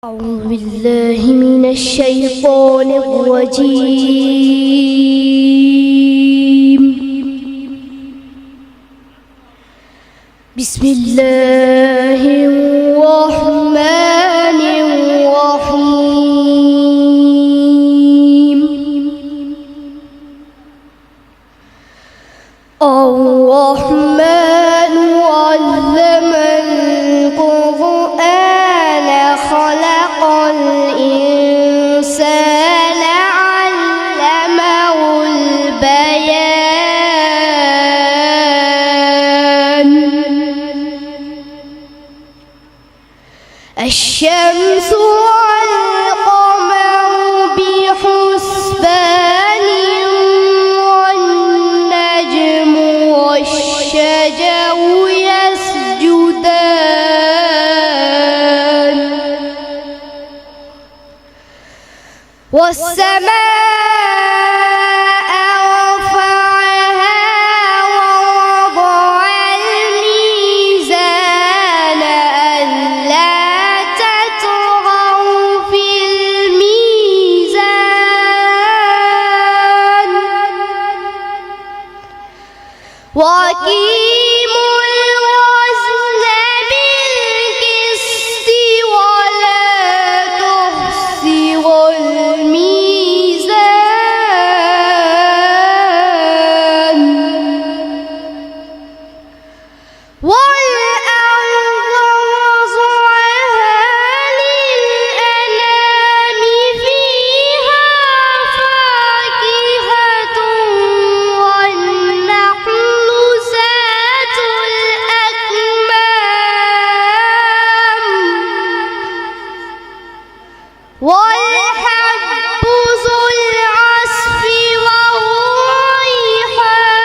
أعوذ بالله من الشيطان الرجيم. بسم الله الرحمن الرحيم. الرحمن علم القرآن خلق الإنسان علمه البيان. الشمس والقمر بحسبان والنجم والشجر يسجدان والسماء رفعها ووضع الميزان ألا تطغوا في الميزان وأقيموا الوزن بالقسط ولا تخسروا الميزان والأرض وضعها للأنام فيها فاكهة والنخل ذات الأكمام والحب ذو العصف والريحان.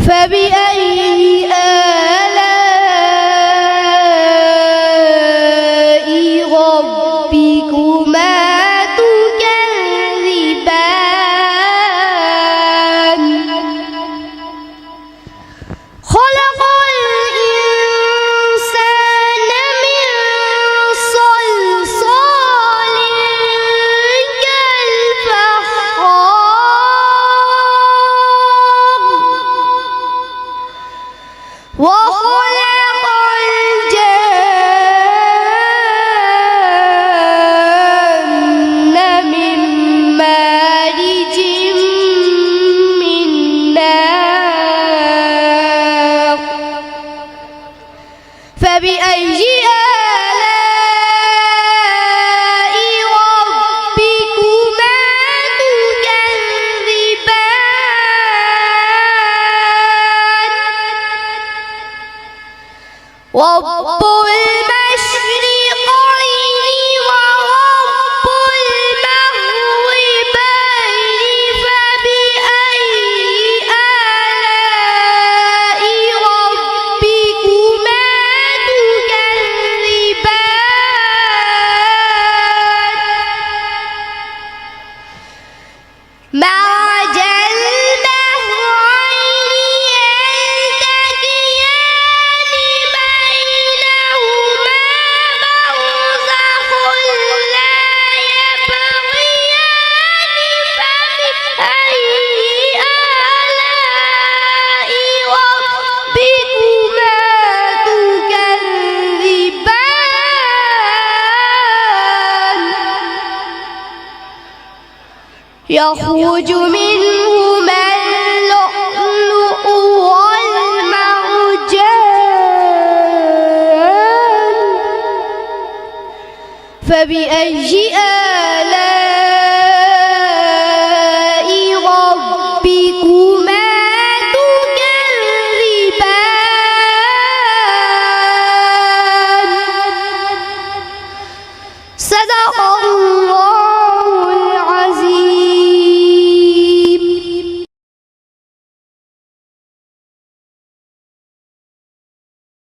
فبأي آلاء ربكما تكذبان؟ خلق الإنسان من صلصال كالفخار وخلق الجن من مارج من نار. فبأي آلاء ربكما تكذبان؟ رب المشرقين ورب المغربين. فبأي آلاء ربكما تكذبان؟ مرج البحرين يلتقيان بينهما برزخ لا يبغيان. فبأي آلاء ربكما تكذبان؟ يخرج منهما اللؤلؤ والمرجان. فبأي آلاء ربكما تكذبان؟ صدق الله